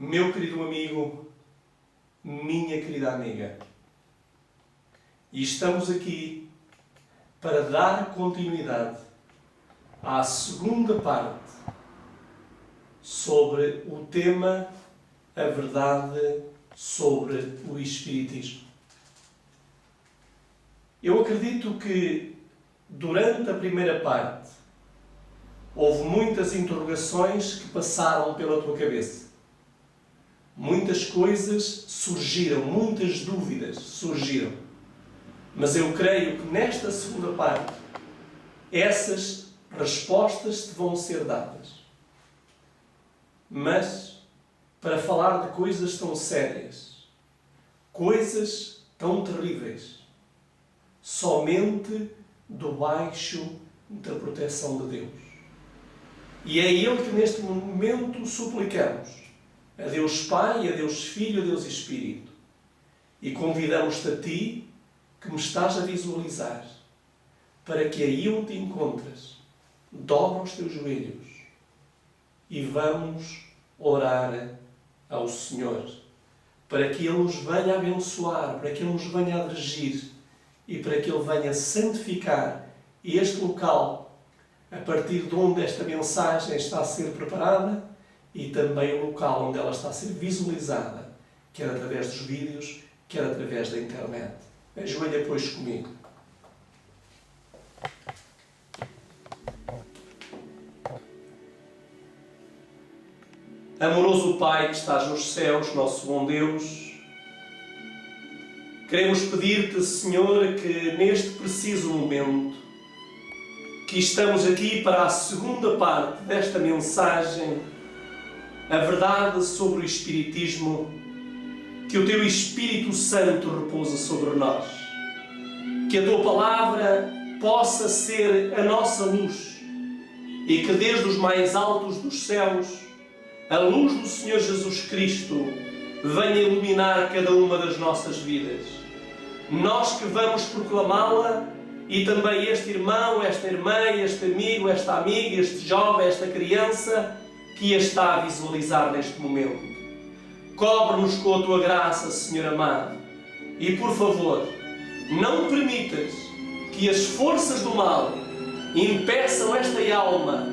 Meu querido amigo, minha querida amiga, e estamos aqui para dar continuidade à segunda parte sobre o tema a verdade sobre o Espiritismo. Eu acredito que durante a primeira parte houve muitas interrogações que passaram pela tua cabeça. Muitas coisas surgiram, muitas dúvidas surgiram. Mas eu creio que nesta segunda parte essas respostas te vão ser dadas. Mas para falar de coisas tão sérias, coisas tão terríveis, somente debaixo da proteção de Deus. E é Ele que neste momento suplicamos, a Deus Pai, a Deus Filho, a Deus Espírito. E convidamos-te a ti, que me estás a visualizar, para que aí onde te encontras, dobra os teus joelhos e vamos orar ao Senhor, para que Ele nos venha abençoar, para que Ele nos venha a dirigir e para que Ele venha santificar este local a partir de onde esta mensagem está a ser preparada e também o local onde ela está a ser visualizada, quer através dos vídeos, quer através da internet. Ajoelha, pois, comigo. Amoroso Pai que estás nos céus, nosso bom Deus, queremos pedir-te, Senhor, que neste preciso momento, que estamos aqui para a segunda parte desta mensagem, a verdade sobre o Espiritismo, que o Teu Espírito Santo repousa sobre nós. Que a Tua Palavra possa ser a nossa luz e que desde os mais altos dos céus a luz do Senhor Jesus Cristo venha iluminar cada uma das nossas vidas. Nós que vamos proclamá-la e também este irmão, esta irmã, este amigo, esta amiga, este jovem, esta criança que a está a visualizar neste momento. Cobre-nos com a Tua graça, Senhor amado. E, por favor, não permitas que as forças do mal impeçam esta alma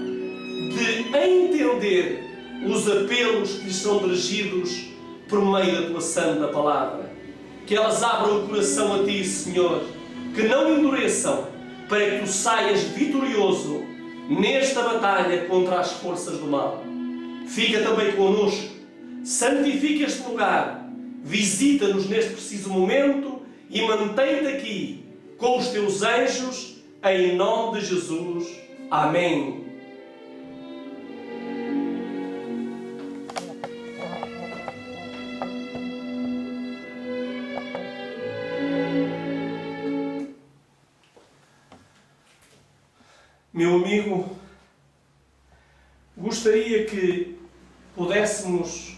de entender os apelos que lhes são dirigidos por meio da Tua Santa Palavra. Que elas abram o coração a Ti, Senhor, que não endureçam, para que Tu saias vitorioso nesta batalha contra as forças do mal. Fica também connosco, santifica este lugar, visita-nos neste preciso momento e mantém-te aqui com os Teus anjos, em nome de Jesus. Amém. Meu amigo, gostaria que pudéssemos,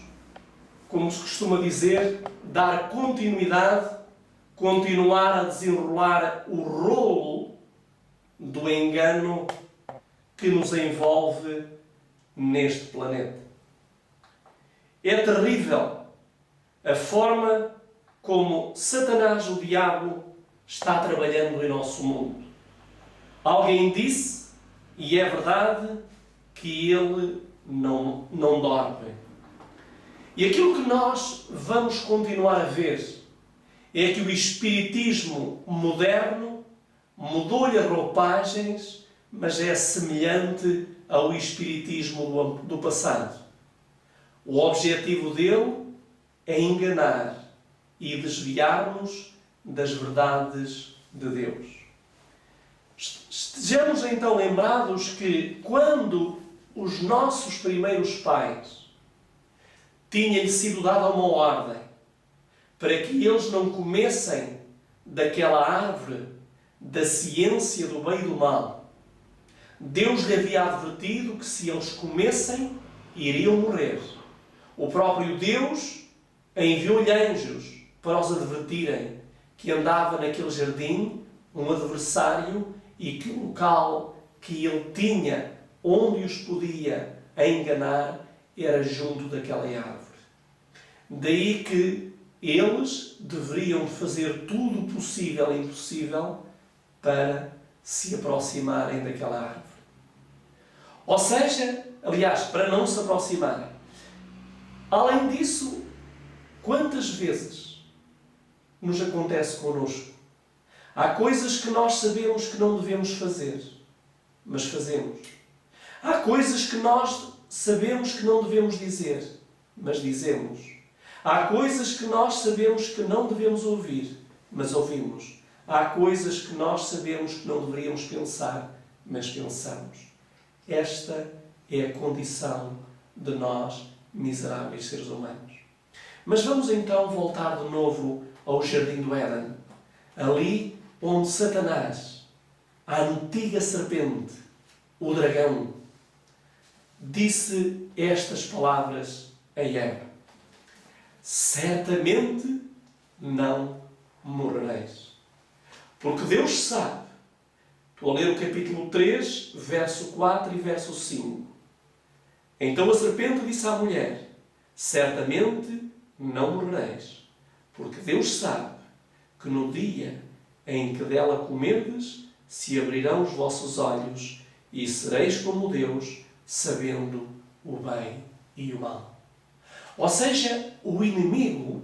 como se costuma dizer, dar continuidade, continuar a desenrolar o rolo do engano que nos envolve neste planeta. É terrível a forma como Satanás, o diabo, está trabalhando em nosso mundo. Alguém disse, e é verdade, que ele não dorme. E aquilo que nós vamos continuar a ver é que o Espiritismo moderno mudou-lhe as roupagens, mas é semelhante ao Espiritismo do passado. O objetivo dele é enganar e desviar-nos das verdades de Deus. Estejamos então lembrados que quando os nossos primeiros pais tinha-lhe sido dada uma ordem para que eles não comessem daquela árvore da ciência do bem e do mal, Deus lhe havia advertido que se eles comessem, iriam morrer. O próprio Deus enviou-lhe anjos para os advertirem que andava naquele jardim um adversário e que o local que ele tinha onde os podia enganar era junto daquela árvore. Daí que eles deveriam fazer tudo o possível e impossível para se aproximarem daquela árvore. Ou seja, aliás, para não se aproximarem. Além disso, quantas vezes nos acontece connosco? Há coisas que nós sabemos que não devemos fazer, mas fazemos. Há coisas que nós sabemos que não devemos dizer, mas dizemos. Há coisas que nós sabemos que não devemos ouvir, mas ouvimos. Há coisas que nós sabemos que não deveríamos pensar, mas pensamos. Esta é a condição de nós, miseráveis seres humanos. Mas vamos então voltar de novo ao Jardim do Éden. Ali onde Satanás, a antiga serpente, o dragão, disse estas palavras a Eva: certamente não morrereis. Porque Deus sabe. Estou a ler o capítulo 3, verso 4 e verso 5. Então a serpente disse à mulher: certamente não morrereis, porque Deus sabe que no dia em que dela comerdes, se abrirão os vossos olhos e sereis como Deus, sabendo o bem e o mal. Ou seja, o inimigo,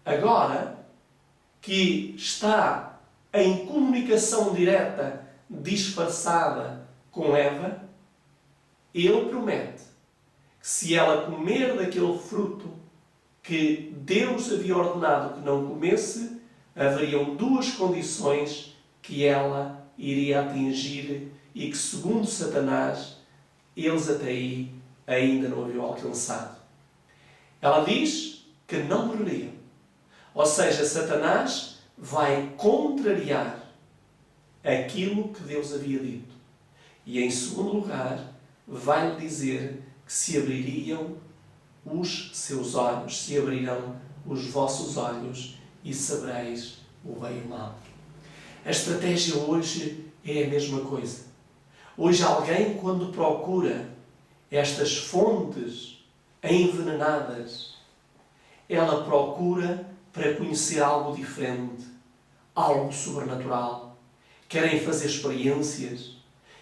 agora que está em comunicação direta, disfarçada com Eva, ele promete que se ela comer daquele fruto que Deus havia ordenado que não comesse, haveriam duas condições que ela iria atingir e que, segundo Satanás, eles até aí ainda não haviam alcançado. Ela diz que não morreriam. Ou seja, Satanás vai contrariar aquilo que Deus havia dito. E, em segundo lugar, vai-lhe dizer que se abririam os seus olhos, se abrirão os vossos olhos e sabereis o bem e o mal. A estratégia hoje é a mesma coisa. Hoje alguém, quando procura estas fontes envenenadas, ela procura para conhecer algo diferente, algo sobrenatural. Querem fazer experiências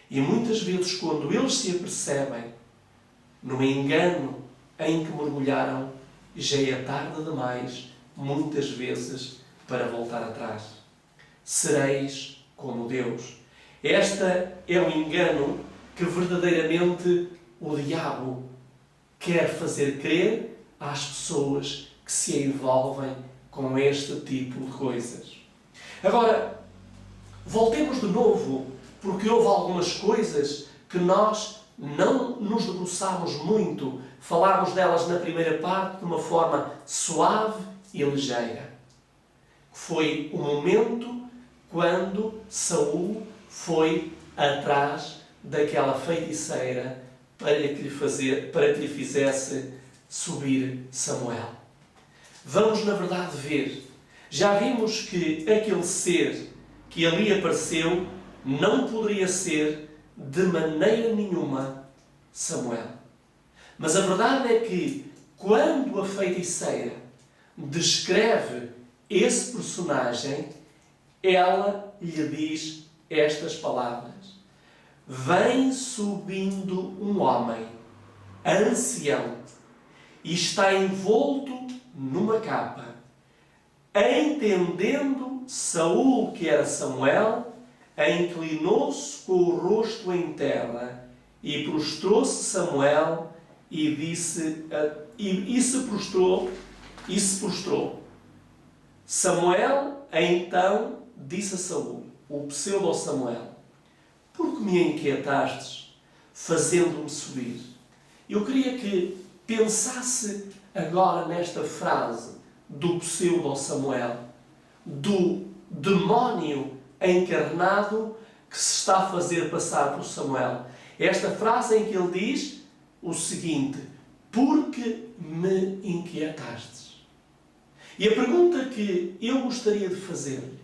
e muitas vezes, quando eles se apercebem no engano em que mergulharam, já é tarde demais, muitas vezes, para voltar atrás. Sereis como Deus. Esta é o engano que verdadeiramente o diabo quer fazer crer às pessoas que se envolvem com este tipo de coisas. Agora, voltemos de novo, porque houve algumas coisas que nós não nos debruçámos muito. Falámos delas na primeira parte de uma forma suave e ligeira. Foi o momento quando Saul foi atrás daquela feiticeira para que lhe fizesse subir Samuel. Vamos, na verdade, ver. Já vimos que aquele ser que ali apareceu não poderia ser de maneira nenhuma Samuel. Mas a verdade é que, quando a feiticeira descreve esse personagem, ela lhe diz estas palavras: vem subindo um homem, ancião, e está envolto numa capa. Entendendo Saul que era Samuel, inclinou-se com o rosto em terra e prostrou-se Samuel e se prostrou. Samuel então disse a Saul, o pseudo Samuel: por que me inquietastes, fazendo-me subir? Eu queria que pensasse agora nesta frase do pseudo Samuel, do demónio encarnado que se está a fazer passar por Samuel. Esta frase em que ele diz o seguinte: porque me inquietastes. E a pergunta que eu gostaria de fazer-lhe: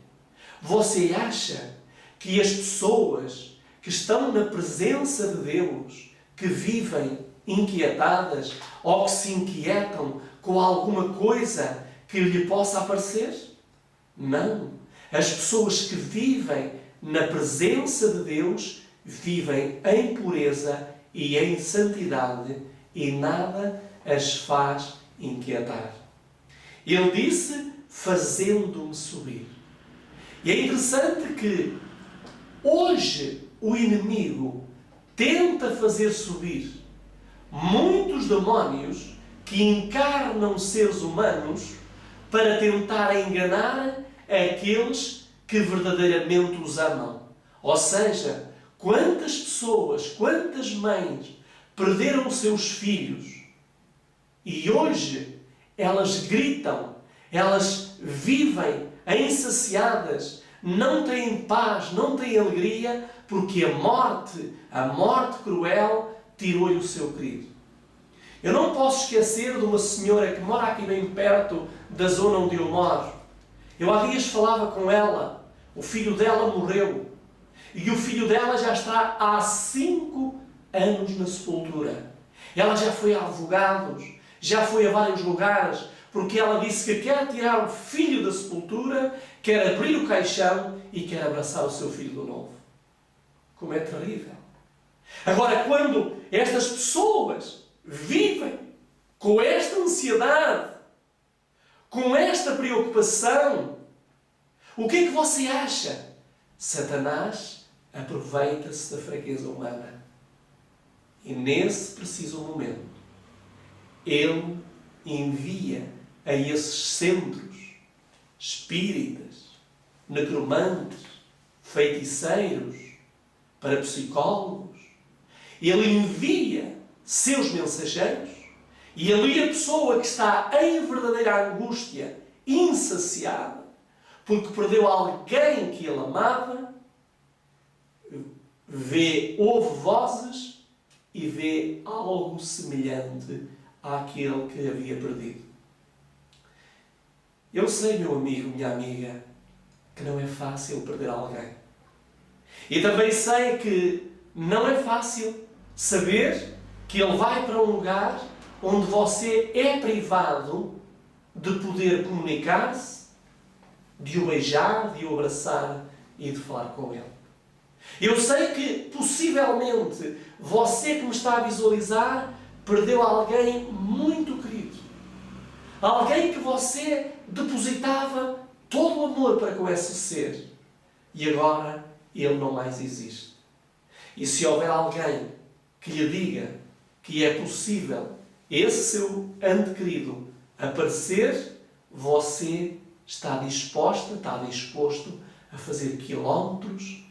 você acha que as pessoas que estão na presença de Deus, que vivem inquietadas ou que se inquietam com alguma coisa que lhe possa aparecer? Não. As pessoas que vivem na presença de Deus vivem em pureza e em santidade e nada as faz inquietar. Ele disse, fazendo-me subir. E é interessante que hoje o inimigo tenta fazer subir muitos demónios que encarnam seres humanos para tentar enganar aqueles que verdadeiramente os amam. Ou seja, quantas pessoas, quantas mães perderam os seus filhos e hoje elas gritam, elas vivem insaciadas, não têm paz, não têm alegria, porque a morte cruel, tirou-lhe o seu querido. Eu não posso esquecer de uma senhora que mora aqui bem perto da zona onde eu moro. Eu há dias falava com ela, o filho dela morreu. E o filho dela já está há 5 anos na sepultura. Ela já foi a advogados, já foi a vários lugares, porque ela disse que quer tirar o filho da sepultura, quer abrir o caixão e quer abraçar o seu filho de novo. Como é terrível. Agora, quando estas pessoas vivem com esta ansiedade, com esta preocupação, o que é que você acha? Satanás aproveita-se da fraqueza humana. E nesse preciso momento, ele envia a esses centros espíritas, necromantes, feiticeiros, para psicólogos. Ele envia seus mensageiros e ali a pessoa que está em verdadeira angústia, insaciada, porque perdeu alguém que ele amava, ouve vozes e vê algo semelhante àquele que havia perdido. Eu sei, meu amigo, minha amiga, que não é fácil perder alguém. E também sei que não é fácil saber que ele vai para um lugar onde você é privado de poder comunicar-se, de o beijar, de o abraçar e de falar com ele. Eu sei que, possivelmente, você que me está a visualizar perdeu alguém muito querido. Alguém que você depositava todo o amor para com esse ser. E agora ele não mais existe. E se houver alguém que lhe diga que é possível esse seu ente querido aparecer, você está disposto a fazer quilómetros,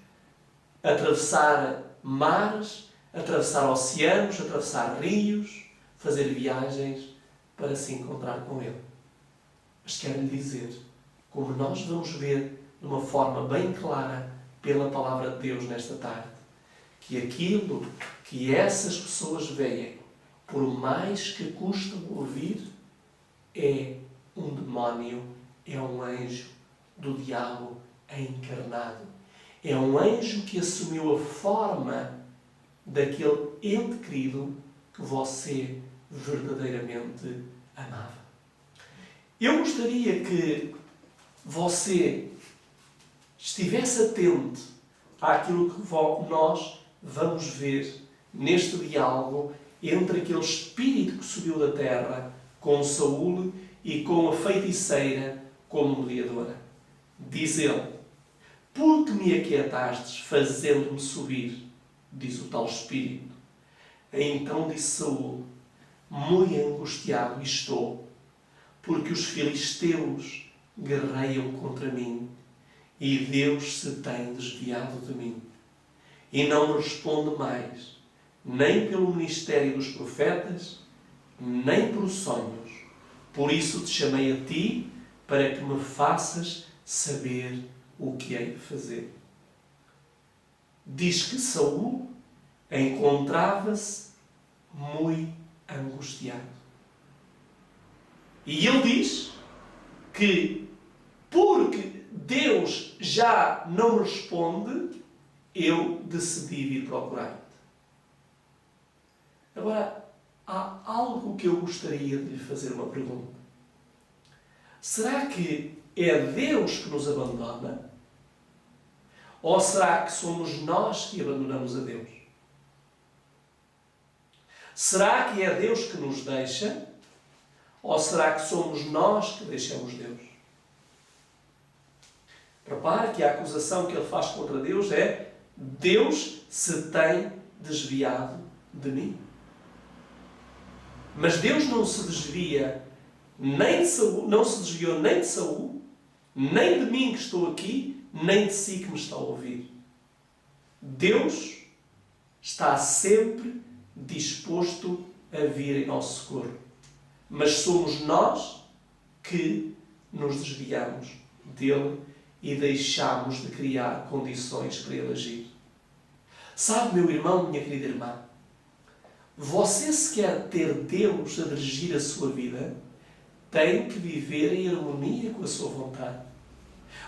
a atravessar mares, a atravessar oceanos, a atravessar rios, fazer viagens para se encontrar com ele. Mas quero lhe dizer, como nós vamos ver de uma forma bem clara pela palavra de Deus nesta tarde, que aquilo que essas pessoas veem, por mais que custam ouvir, é um demónio, é um anjo do diabo encarnado. É um anjo que assumiu a forma daquele ente querido que você verdadeiramente amava. Eu gostaria que você estivesse atento àquilo que nós vamos ver neste diálogo entre aquele espírito que subiu da terra com Saúl e com a feiticeira como mediadora. Diz ele: porque me aquietastes, fazendo-me subir, diz o tal espírito. Então disse Saúl: muito angustiado estou, porque os filisteus guerreiam contra mim, e Deus se tem desviado de mim. E não me responde mais, nem pelo ministério dos profetas, nem por sonhos. Por isso te chamei a ti, para que me faças saber o que hei de fazer. Diz que Saúl encontrava-se muito angustiado. E ele diz que, porque Deus já não me responde, eu decidi vir procurar-te. Agora, há algo que eu gostaria de lhe fazer uma pergunta. Será que é Deus que nos abandona? Ou será que somos nós que abandonamos a Deus? Será que é Deus que nos deixa? Ou será que somos nós que deixamos Deus? Repare que a acusação que ele faz contra Deus é: Deus se tem desviado de mim. Mas Deus não se desvia nem de Saul, não se desviou nem de Saul, nem de mim que estou aqui, nem de si que me está a ouvir. Deus está sempre disposto a vir em nosso socorro. Mas somos nós que nos desviamos dele e deixamos de criar condições para ele agir. Sabe, meu irmão, minha querida irmã, você, se quer ter Deus a dirigir a sua vida, tem que viver em harmonia com a sua vontade.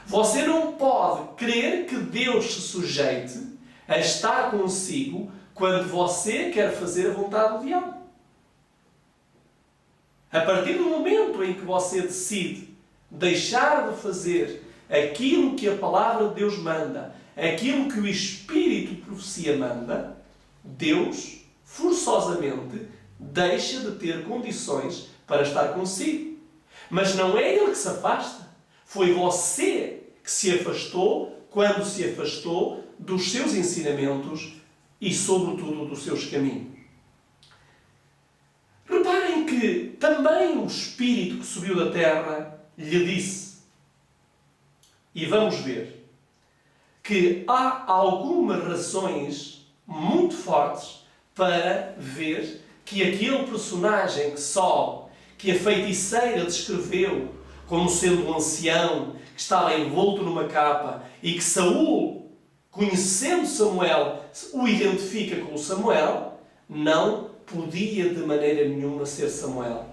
Você não pode querer que Deus se sujeite a estar consigo quando você quer fazer a vontade do diabo. A partir do momento em que você decide deixar de fazer aquilo que a palavra de Deus manda, aquilo que o Espírito de profecia manda, Deus, forçosamente, deixa de ter condições para estar consigo. Mas não é Ele que se afasta. Foi você que se afastou quando se afastou dos seus ensinamentos e, sobretudo, dos seus caminhos. Reparem que também o Espírito que subiu da terra lhe disse, e vamos ver, que há algumas razões muito fortes para ver que aquele personagem que sobe, que a feiticeira descreveu como sendo um ancião, que estava envolto numa capa, e que Saul, conhecendo Samuel, o identifica com Samuel, não podia de maneira nenhuma ser Samuel.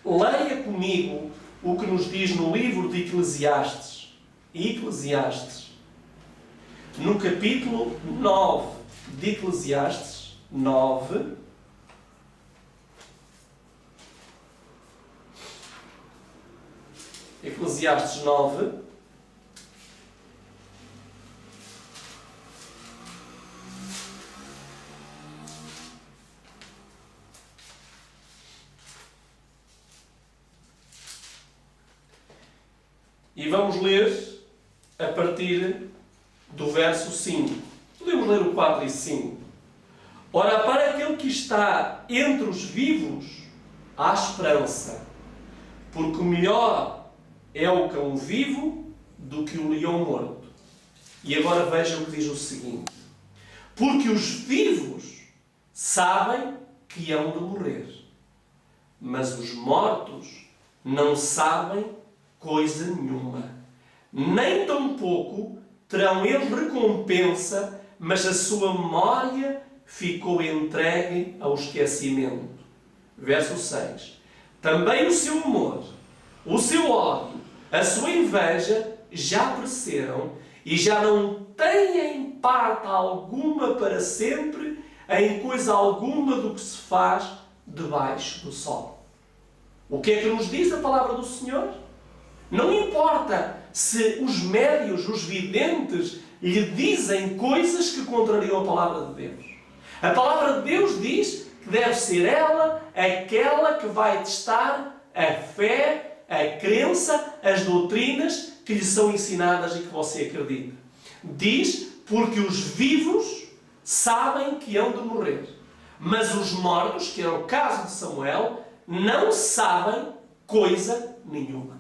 Leia comigo o que nos diz no livro de Eclesiastes. No capítulo 9 de Eclesiastes, 9, Eclesiastes 9, e vamos ler a partir do verso 5. Podemos ler o 4 e 5. Ora, para aquele que está entre os vivos, há esperança, porque melhor é o cão vivo do que o leão morto. E agora vejam o que diz o seguinte: porque os vivos sabem que hão de morrer, mas os mortos não sabem coisa nenhuma, nem tampouco terão eles recompensa, mas a sua memória ficou entregue ao esquecimento. Verso 6. Também o seu amor, o seu ódio, a sua inveja já pereceram e já não têm parte alguma para sempre em coisa alguma do que se faz debaixo do sol. O que é que nos diz a palavra do Senhor? Não importa se os médios, os videntes, lhe dizem coisas que contrariam a palavra de Deus. A palavra de Deus diz que deve ser ela aquela que vai testar a fé, a crença, as doutrinas que lhe são ensinadas e que você acredita. Diz, porque os vivos sabem que hão de morrer, mas os mortos, que é o caso de Samuel, não sabem coisa nenhuma.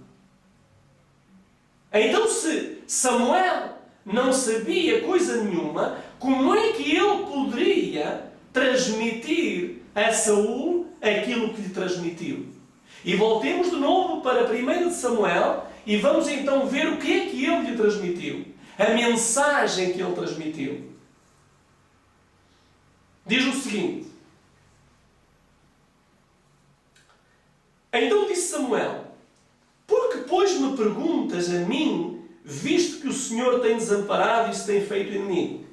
Então, se Samuel não sabia coisa nenhuma, como é que ele poderia transmitir a Saul aquilo que lhe transmitiu? E voltemos de novo para 1 de Samuel e vamos então ver o que é que ele lhe transmitiu. A mensagem que ele transmitiu. Diz o seguinte: então disse Samuel: por que, pois, me perguntas a mim, visto que o Senhor tem desamparado e se tem feito inimigo?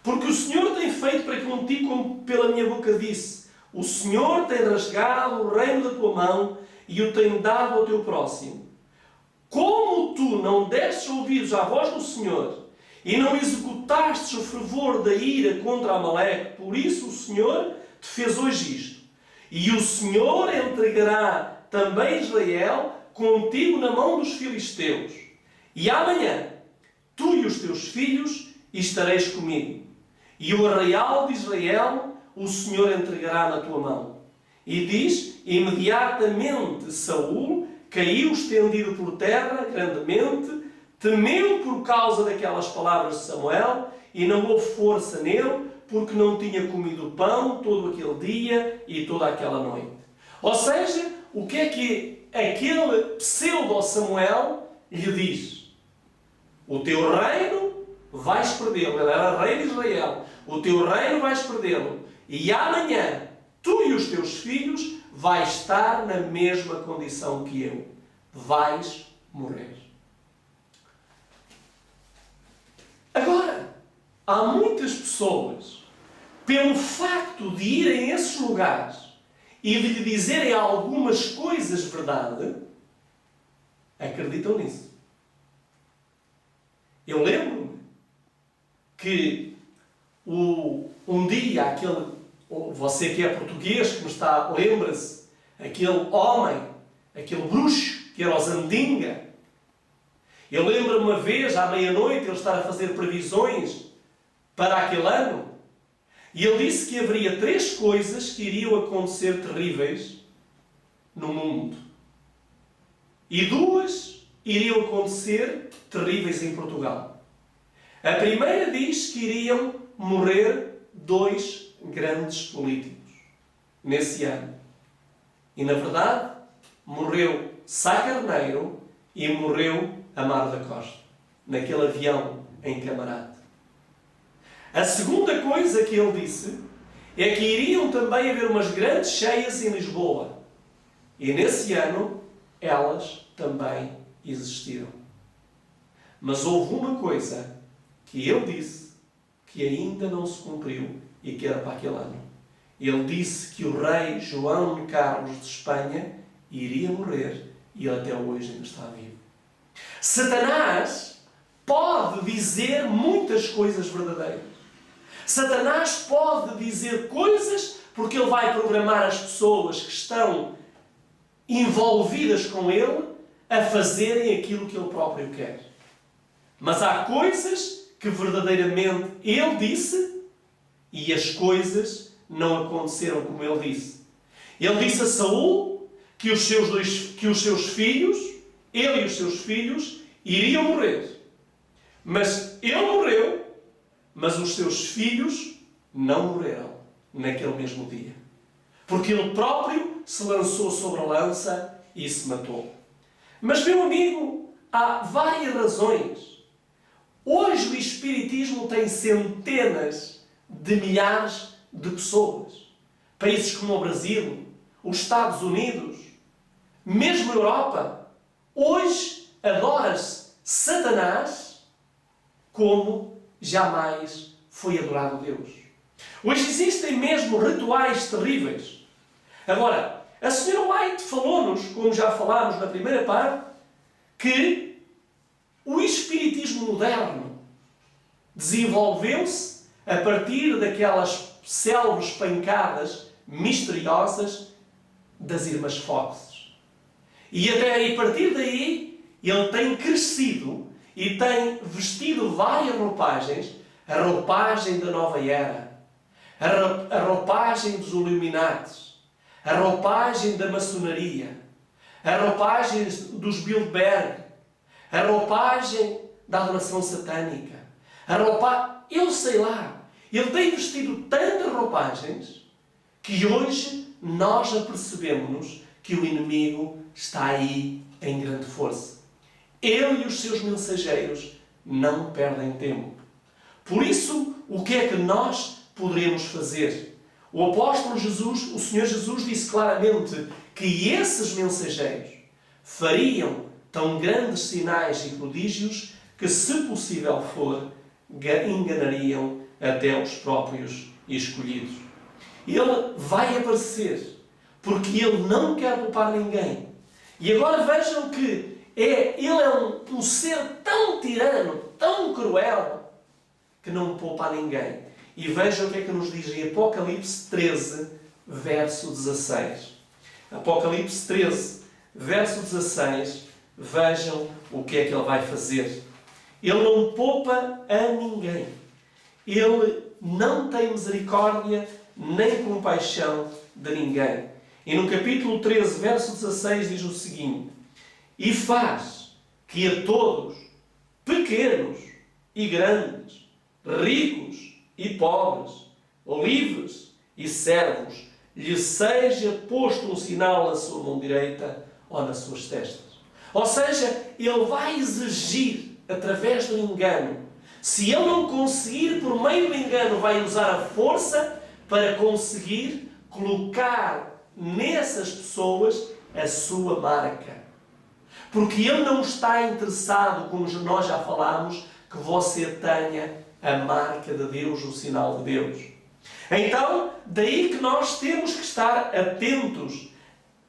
Porque o Senhor tem feito para contigo, como pela minha boca disse: O Senhor tem rasgado o reino da tua mão e o tem dado ao teu próximo. Como tu não destes ouvidos à voz do Senhor e não executastes o fervor da ira contra Amaleque, por isso o Senhor te fez hoje isto. E o Senhor entregará também Israel contigo na mão dos filisteus. E amanhã, tu e os teus filhos estareis comigo. E o arraial de Israel o Senhor entregará na tua mão. E diz, imediatamente Saul caiu estendido por terra grandemente, temeu por causa daquelas palavras de Samuel, e não houve força nele, porque não tinha comido pão todo aquele dia e toda aquela noite. Ou seja, o que é que aquele pseudo-Samuel lhe diz? O teu reino vais perdê-lo. Ele era rei de Israel. O teu reino vais perdê-lo. E amanhã, tu e os teus filhos vais estar na mesma condição que eu. Vais morrer. Agora, há muitas pessoas, pelo facto de irem a esses lugares e de lhe dizerem algumas coisas verdade, acreditam nisso. Eu lembro-me que um dia você que é português, que me está, lembra-se, aquele homem, aquele bruxo, que era o Zandinga. Eu lembro-me uma vez, à meia-noite, ele estar a fazer previsões para aquele ano. E ele disse que haveria 3 coisas que iriam acontecer terríveis no mundo. E 2 iriam acontecer terríveis em Portugal. A primeira diz que iriam morrer 2 grandes políticos nesse ano. E, na verdade, morreu Sá Carneiro e morreu Amaro da Costa, naquele avião em Camarate. A segunda coisa que ele disse é que iriam também haver umas grandes cheias em Lisboa. E nesse ano, elas também existiram. Mas houve uma coisa que ele disse que ainda não se cumpriu e que era para aquele ano. Ele disse que o rei João de Carlos de Espanha iria morrer e ele até hoje ainda está vivo. Satanás pode dizer muitas coisas verdadeiras. Satanás pode dizer coisas porque ele vai programar as pessoas que estão envolvidas com ele a fazerem aquilo que ele próprio quer. Mas há coisas que verdadeiramente ele disse e as coisas não aconteceram como ele disse. Ele disse a Saul que os seus filhos, ele e os seus filhos, iriam morrer. Mas ele morreu, mas os seus filhos não morreram naquele mesmo dia. Porque ele próprio se lançou sobre a lança e se matou. Mas, meu amigo, há várias razões. Hoje o Espiritismo tem centenas de milhares de pessoas. Países como o Brasil, os Estados Unidos, mesmo a Europa. Hoje adora-se Satanás como jamais foi adorado Deus. Hoje existem mesmo rituais terríveis. Agora, a Sra. White falou-nos, como já falámos na primeira parte, que o Espiritismo moderno desenvolveu-se a partir daquelas célebres pancadas misteriosas das Irmãs Foxes. E até a partir daí ele tem crescido e tem vestido várias roupagens. A roupagem da nova era, a roupagem dos Illuminatis, a roupagem da maçonaria, a roupagem dos Bilderberg, a roupagem da adoração satânica, eu sei lá, ele tem vestido tantas roupagens que hoje nós apercebemos-nos que o inimigo está aí em grande força. Ele e os seus mensageiros não perdem tempo. Por isso, o que é que nós poderemos fazer? O apóstolo Jesus, o Senhor Jesus, disse claramente que esses mensageiros fariam tão grandes sinais e prodígios que, se possível for, enganariam até os próprios escolhidos. Ele vai aparecer, porque Ele não quer poupar ninguém. E agora vejam que Ele é um ser tão tirano, tão cruel, que não poupa a ninguém. E vejam o que é que nos diz em Apocalipse 13, verso 16. Apocalipse 13, verso 16, vejam o que é que Ele vai fazer. Ele não poupa a ninguém. Ele não tem misericórdia nem compaixão de ninguém. E no capítulo 13, verso 16, diz o seguinte: e faz que a todos, pequenos e grandes, ricos e pobres, livres e servos, lhe seja posto um sinal na sua mão direita ou nas suas testas. Ou seja, Ele vai exigir, através do engano. Se Ele não conseguir, por meio do engano, vai usar a força para conseguir colocar nessas pessoas a sua marca. Porque Ele não está interessado, como nós já falámos, que você tenha a marca de Deus, o sinal de Deus. Então, daí que nós temos que estar atentos,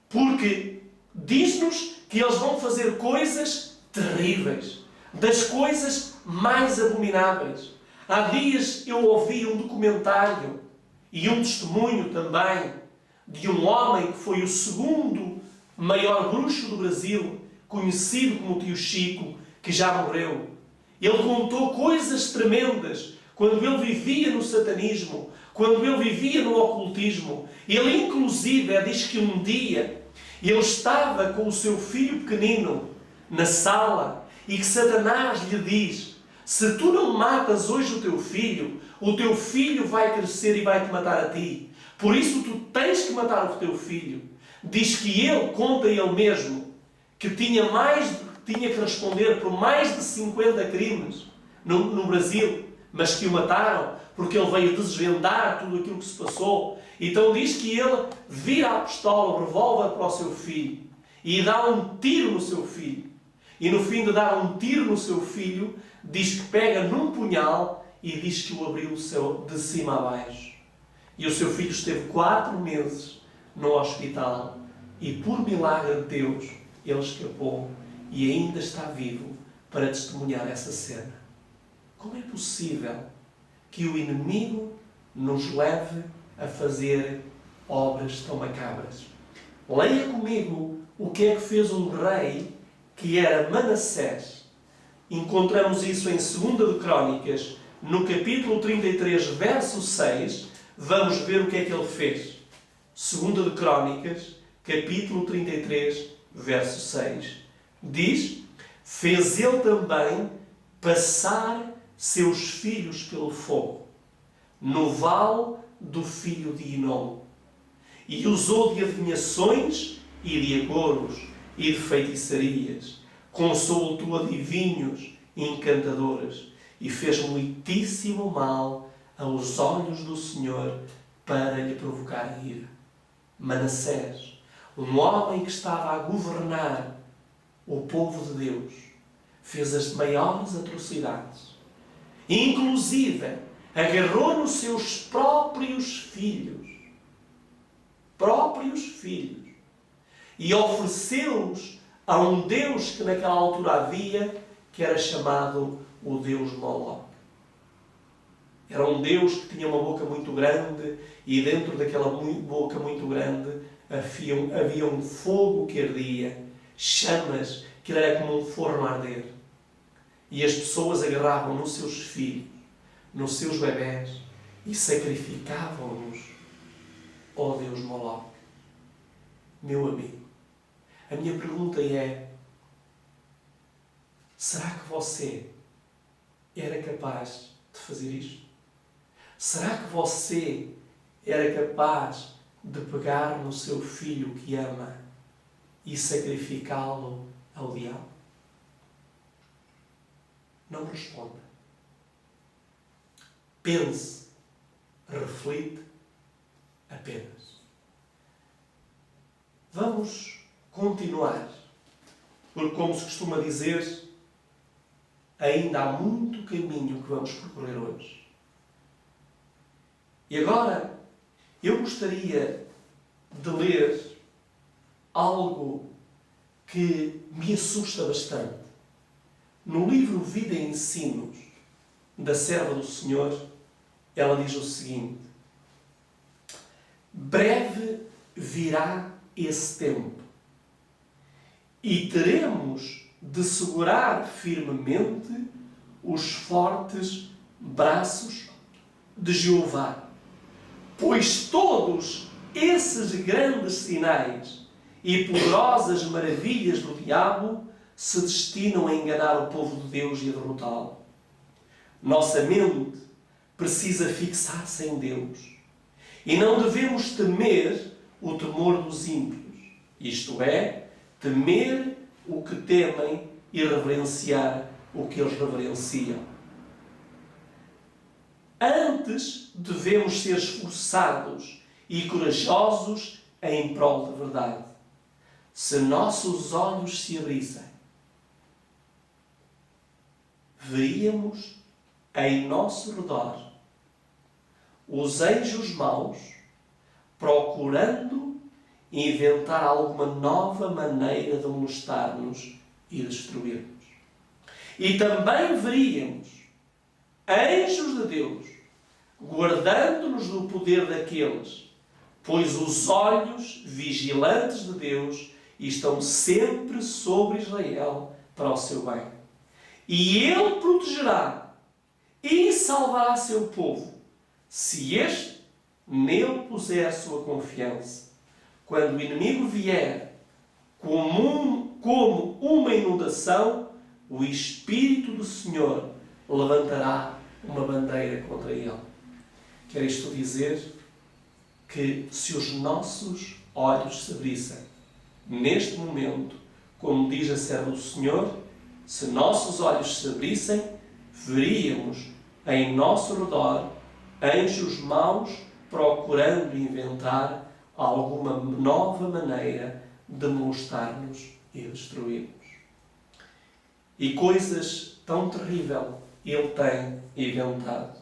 porque diz-nos que eles vão fazer coisas terríveis, das coisas mais abomináveis. Há dias eu ouvi um documentário e um testemunho também de um homem que foi o segundo maior bruxo do Brasil, conhecido como o Tio Chico, que já morreu. Ele contou coisas tremendas quando ele vivia no satanismo, quando ele vivia no ocultismo. Ele, inclusive, diz que um dia ele estava com o seu filho pequenino na sala e que Satanás lhe diz: se tu não matas hoje o teu filho vai crescer e vai te matar a ti. Por isso tu tens que matar o teu filho. Diz que ele, conta ele mesmo, que tinha que responder por mais de 50 crimes no Brasil, mas que o mataram porque ele veio desvendar tudo aquilo que se passou. Então diz que ele vira a pistola, o revólver para o seu filho e dá um tiro no seu filho. E no fim de dar um tiro no seu filho, diz que pega num punhal e diz que o abriu de cima a baixo. E o seu filho esteve 4 meses no hospital e, por milagre de Deus, ele escapou e ainda está vivo para testemunhar essa cena. Como é possível que o inimigo nos leve a fazer obras tão macabras? Leia comigo o que é que fez um rei que era Manassés. Encontramos isso em 2 de Crónicas, no capítulo 33, verso 6. Vamos ver o que é que ele fez. 2 de Crónicas, capítulo 33, verso 6. Diz: fez ele também passar seus filhos pelo fogo, no vale do filho de Inom, e usou de adivinhações e de agouros e de feitiçarias, consultou adivinhos e encantadoras, e fez muitíssimo mal aos olhos do Senhor para lhe provocar ira. Manassés, um homem que estava a governar o povo de Deus, fez as maiores atrocidades. Inclusive, agarrou nos seus próprios filhos, e ofereceu-os a um Deus que naquela altura havia, que era chamado o Deus Moloque. Era um Deus que tinha uma boca muito grande, e dentro daquela boca muito grande havia um fogo que ardia, chamas que era como um forno a arder. E as pessoas agarravam nos seus filhos, nos seus bebés, e sacrificavam-nos ao Deus Moloque. Meu amigo, a minha pergunta é: será que você era capaz de fazer isto? Será que você era capaz de pegar no seu filho que ama e sacrificá-lo ao diabo? Não responda. Pense, reflite apenas. Vamos continuar, porque, como se costuma dizer, ainda há muito caminho que vamos percorrer hoje. E agora, Eu gostaria de ler algo que me assusta bastante. No livro Vida e Ensinos, da serva do Senhor, ela diz o seguinte: breve virá esse tempo e teremos de segurar firmemente os fortes braços de Jeová, pois todos esses grandes sinais e poderosas maravilhas do diabo se destinam a enganar o povo de Deus e a derrotá-lo. Nossa mente precisa fixar-se em Deus e não devemos temer o temor dos ímpios, isto é, temer o que temem e reverenciar o que eles reverenciam. Antes, devemos ser esforçados e corajosos em prol da verdade. Se nossos olhos se abrissem, veríamos em nosso redor os anjos maus procurando inventar alguma nova maneira de molestar-nos e destruir-nos. E também veríamos anjos de Deus guardando-nos do poder daqueles, pois os olhos vigilantes de Deus estão sempre sobre Israel para o seu bem. E Ele protegerá e salvará seu povo, se este nele puser a sua confiança. Quando o inimigo vier como uma inundação, o Espírito do Senhor levantará uma bandeira contra ele. Quer isto dizer que se os nossos olhos se abrissem, neste momento, como diz a serva do Senhor, se nossos olhos se abrissem, veríamos em nosso redor anjos maus procurando inventar alguma nova maneira de molestar-nos e destruir-nos. E coisas tão terríveis ele tem inventado.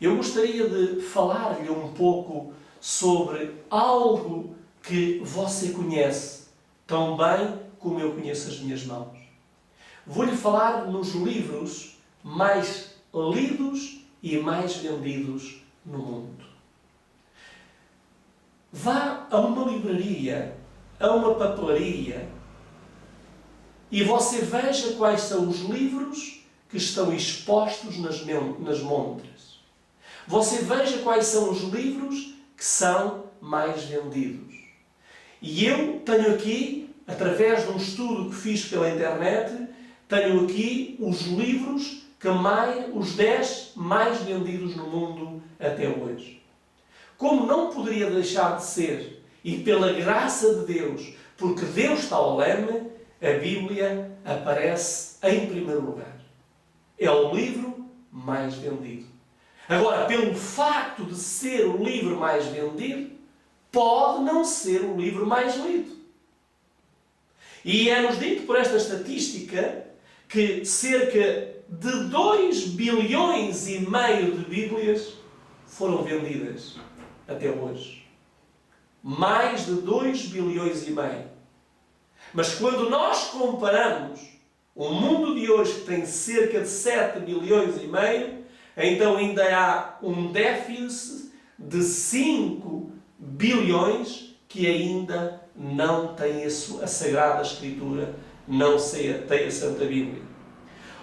Eu gostaria de falar-lhe um pouco sobre algo que você conhece tão bem como eu conheço as minhas mãos. Vou-lhe falar nos livros mais lidos e mais vendidos no mundo. Vá a uma livraria, a uma papelaria, e você veja quais são os livros que estão expostos nas montras. Você veja quais são os livros que são mais vendidos. E eu tenho aqui, através de um estudo que fiz pela internet, tenho aqui os livros os 10 mais vendidos no mundo até hoje. Como não poderia deixar de ser, e pela graça de Deus, porque Deus está ao leme, a Bíblia aparece em primeiro lugar. É o livro mais vendido. Agora, pelo facto de ser o livro mais vendido, pode não ser o livro mais lido. E é-nos dito por esta estatística que cerca de 2 bilhões e meio de Bíblias foram vendidas até hoje. Mais de 2 bilhões e meio. Mas quando nós comparamos o mundo de hoje, que tem cerca de 7 bilhões e meio, então ainda há um déficit de 5 bilhões que ainda não tem a Sagrada Escritura, não tem a Santa Bíblia.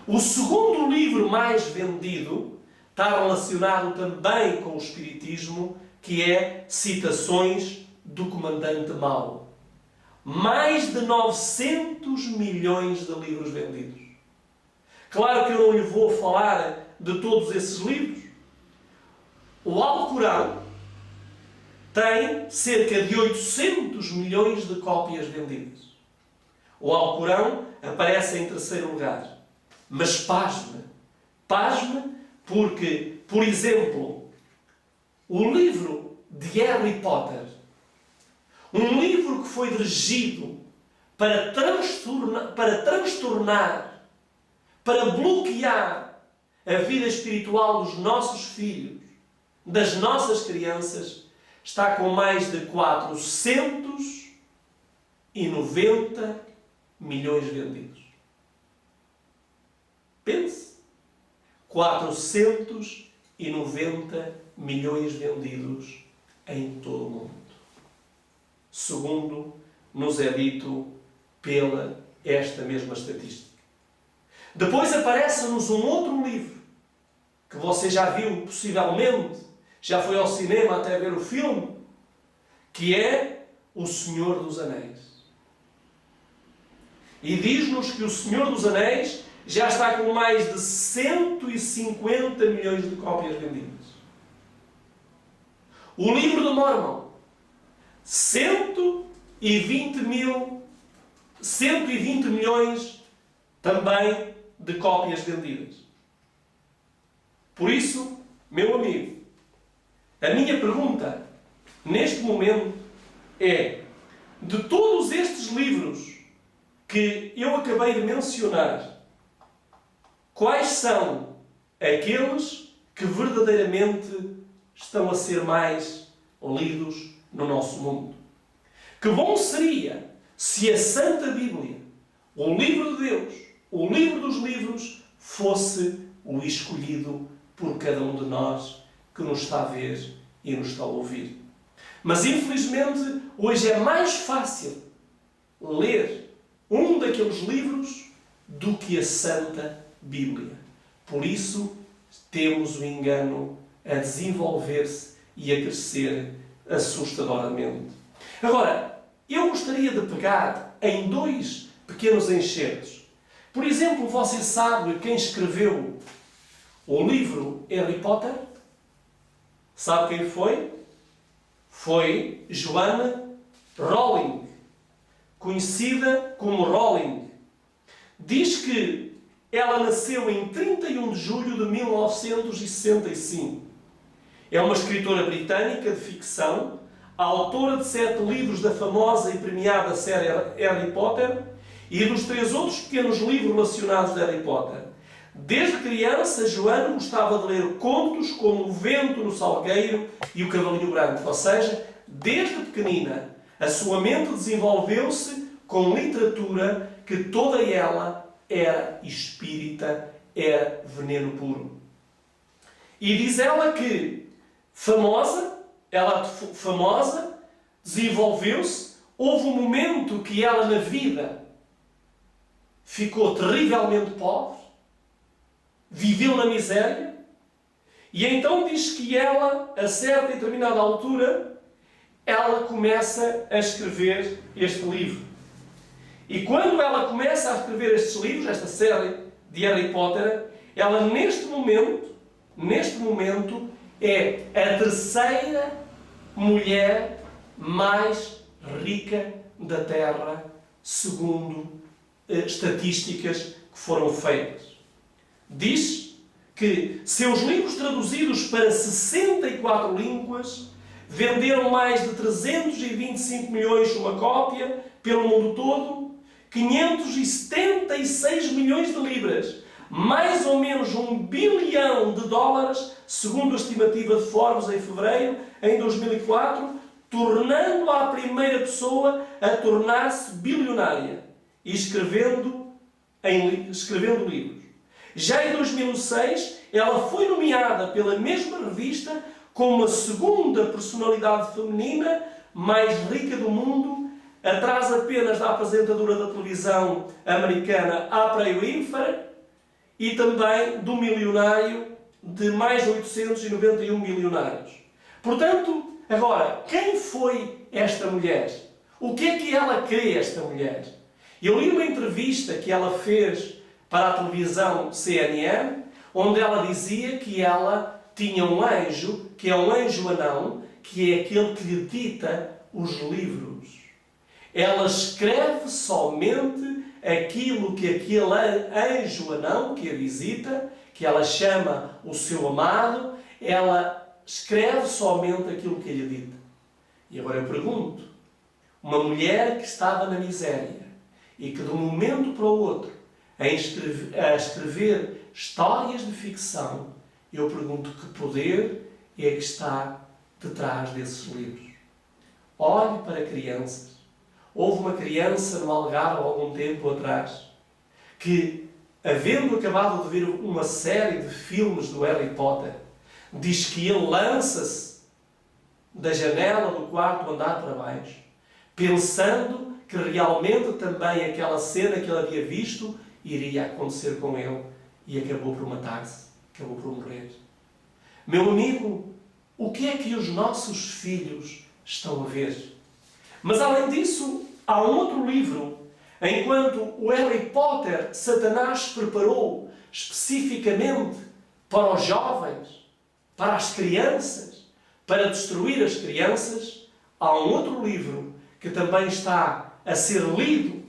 O segundo livro mais vendido está relacionado também com o Espiritismo, que é Citações do Comandante Mao. Mais de 900 milhões de livros vendidos. Claro que eu não lhe vou falar de todos esses livros. O Alcorão tem cerca de 800 milhões de cópias vendidas. O Alcorão aparece em terceiro lugar. Mas pasme, porque, por exemplo, o livro de Harry Potter, um livro que foi dirigido para transtornar, para bloquear a vida espiritual dos nossos filhos, das nossas crianças, está com mais de 490 milhões vendidos. Pense. 490 milhões vendidos em todo o mundo. Segundo nos é dito pela esta mesma estatística. Depois aparece-nos um outro livro que você já viu, possivelmente, já foi ao cinema até ver o filme, que é O Senhor dos Anéis. E diz-nos que O Senhor dos Anéis já está com mais de 150 milhões de cópias vendidas. O livro de Mormon, 120 milhões também de cópias vendidas. Por isso, meu amigo, a minha pergunta neste momento é: de todos estes livros que eu acabei de mencionar, quais são aqueles que verdadeiramente estão a ser mais lidos no nosso mundo? Que bom seria se a Santa Bíblia, o livro de Deus, o livro dos livros, fosse o escolhido por cada um de nós que nos está a ver e nos está a ouvir. Mas infelizmente hoje é mais fácil ler um daqueles livros do que a Santa Bíblia. Por isso temos o engano a desenvolver-se e a crescer assustadoramente. Agora, eu gostaria de pegar em dois pequenos enxertos. Por exemplo, você sabe quem escreveu o livro Harry Potter? Sabe quem foi? Foi Joanna Rowling, conhecida como Rowling. Diz que ela nasceu em 31 de julho de 1965. É uma escritora britânica de ficção, autora de 7 livros da famosa e premiada série Harry Potter e dos 3 outros pequenos livros relacionados de Harry Potter. Desde criança, Joana gostava de ler contos como O Vento no Salgueiro e O Cavalinho Branco. Ou seja, desde pequenina, a sua mente desenvolveu-se com literatura que toda ela era espírita, era veneno puro. E diz ela que famosa, desenvolveu-se, houve um momento que ela na vida ficou terrivelmente pobre, viveu na miséria, e então diz que ela, a certa e determinada altura, ela começa a escrever este livro. E quando ela começa a escrever estes livros, esta série de Harry Potter, ela neste momento, é a terceira mulher mais rica da Terra, segundo estatísticas que foram feitas. Diz que seus livros traduzidos para 64 línguas venderam mais de 325 milhões uma cópia pelo mundo todo, 576 milhões de libras, mais ou menos $1 bilhão, segundo a estimativa de Forbes em fevereiro em 2004, tornando-a a primeira pessoa a tornar-se bilionária e escrevendo livros. Já em 2006, ela foi nomeada pela mesma revista como a segunda personalidade feminina mais rica do mundo, atrás apenas da apresentadora da televisão americana Oprah Winfrey e também do milionário de mais de 891 milionários. Portanto, agora, quem foi esta mulher? O que é que ela crê, esta mulher? Eu li uma entrevista que ela fez para a televisão CNN, onde ela dizia que ela tinha um anjo, que é um anjo anão, que é aquele que lhe dita os livros. Ela escreve somente aquilo que aquele anjo anão que a visita, que ela chama o seu amado, ela escreve somente aquilo que lhe dita. E agora eu pergunto, uma mulher que estava na miséria e que de um momento para o outro a escrever histórias de ficção, eu pergunto que poder é que está detrás desses livros. Olhe para crianças. Houve uma criança no Algarve há algum tempo atrás que, havendo acabado de ver uma série de filmes do Harry Potter, diz que ele lança-se da janela do quarto andar para baixo, pensando que realmente também aquela cena que ele havia visto iria acontecer com ele, e acabou por matar-se, acabou por morrer. Meu amigo, o que é que os nossos filhos estão a ver? Mas além disso, há um outro livro. Enquanto o Harry Potter, Satanás preparou especificamente para os jovens, para as crianças, para destruir as crianças, há um outro livro que também está a ser lido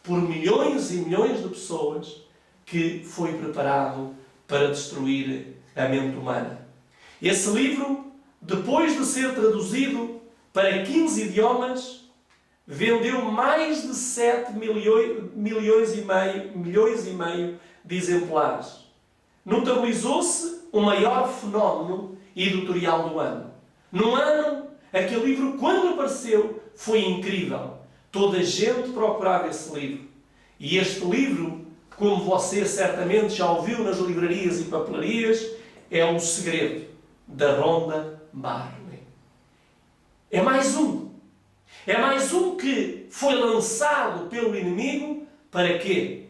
por milhões e milhões de pessoas, que foi preparado para destruir a mente humana. Esse livro, depois de ser traduzido para 15 idiomas, vendeu mais de 7 milhões e meio de exemplares. Notabilizou-se o maior fenómeno editorial do ano. Num ano, aquele livro, quando apareceu, foi incrível. Toda a gente procurava esse livro. E este livro, como você certamente já ouviu nas livrarias e papelarias, é O Segredo, da Rhonda Byrne. É mais um. É mais um que foi lançado pelo inimigo para quê?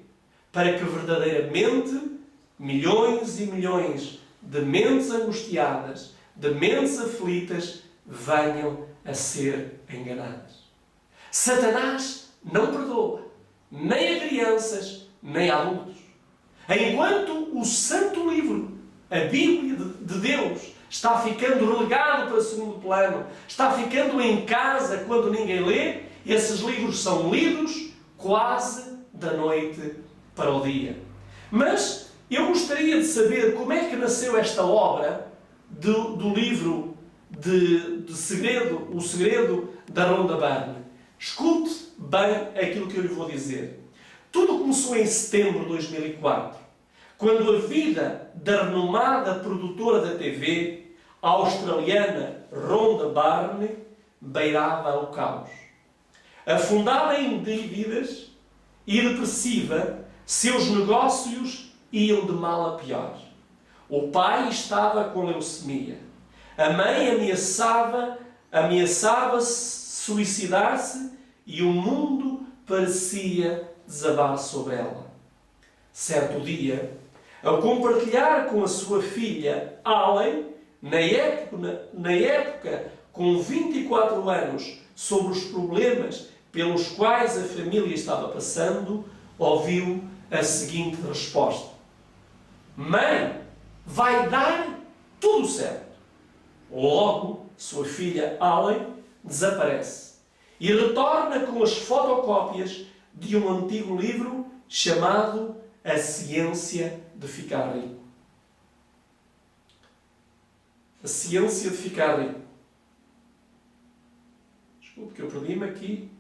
Para que verdadeiramente milhões e milhões de mentes angustiadas, de mentes aflitas, venham a ser enganadas. Satanás não perdoa, nem a crianças, nem a adultos. Enquanto o Santo Livro, a Bíblia de Deus, está ficando relegado para segundo plano, está ficando em casa quando ninguém lê, esses livros são lidos quase da noite para o dia. Mas eu gostaria de saber como é que nasceu esta obra do livro de Segredo, O Segredo da Rhonda Byrne. Escute bem aquilo que eu lhe vou dizer. Tudo começou em setembro de 2004, quando a vida da renomada produtora da TV, a australiana Rhonda Byrne, beirava o caos. Afundada em dívidas e depressiva, seus negócios iam de mal a pior. O pai estava com leucemia. A mãe ameaçava suicidar-se e o mundo parecia desabar sobre ela. Certo dia, ao compartilhar com a sua filha Allen, na época com 24 anos, sobre os problemas pelos quais a família estava passando, ouviu a seguinte resposta: Mãe, vai dar tudo certo. Logo, sua filha Allen desaparece e retorna com as fotocópias de um antigo livro chamado A Ciência de Ficar Rico. A Ciência de Ficar Rico. Desculpe que eu perdi-me aqui.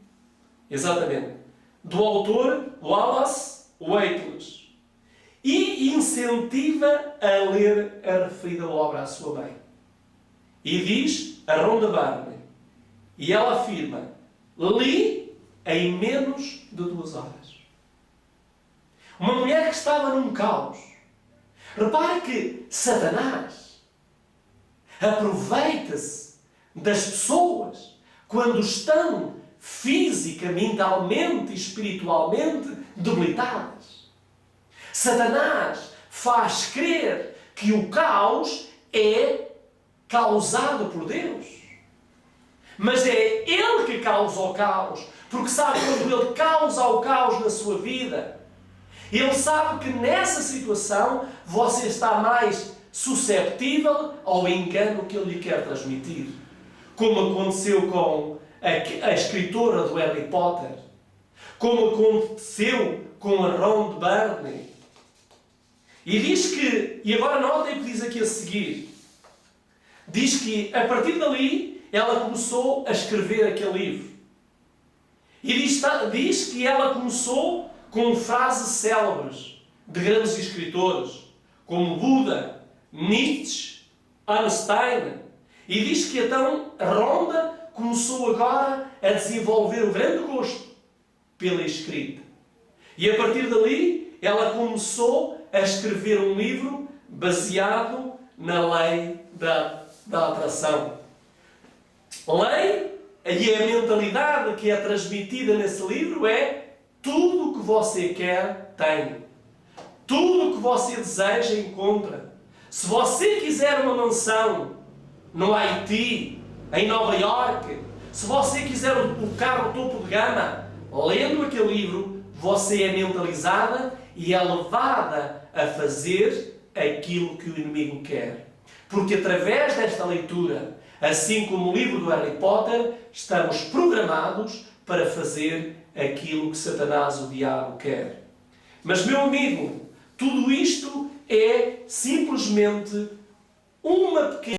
Exatamente. Do autor Wallace Wattles. E incentiva a ler a referida obra à sua mãe. E diz a Rhonda Byrne, e ela afirma: li em menos de 2 horas. Uma mulher que estava num caos. Repare que Satanás aproveita-se das pessoas quando estão física, mentalmente e espiritualmente debilitadas. Satanás faz crer que o caos é causado por Deus. Mas é Ele que causa o caos. Porque sabe, quando Ele causa o caos na sua vida, Ele sabe que nessa situação você está mais susceptível ao engano que Ele lhe quer transmitir. Como aconteceu com a escritora do Harry Potter. Como aconteceu com a Rhonda Byrne. E diz que, e agora notem o que diz aqui a seguir. Diz que, a partir dali, ela começou a escrever aquele livro. E diz que ela começou com frases célebres de grandes escritores, como Buda, Nietzsche, Einstein. E diz que então a Rhonda começou agora a desenvolver o grande gosto pela escrita. E a partir dali, ela começou a escrever um livro baseado na lei da atração. Lei, e a mentalidade que é transmitida nesse livro é: tudo o que você quer, tem. Tudo o que você deseja, encontra. Se você quiser uma mansão no Haiti, em Nova Iorque, se você quiser o carro topo de gama, lendo aquele livro, você é mentalizada e é levada a fazer aquilo que o inimigo quer. Porque através desta leitura, assim como o livro do Harry Potter, estamos programados para fazer aquilo que Satanás, o diabo, quer. Mas, meu amigo, tudo isto é simplesmente uma pequena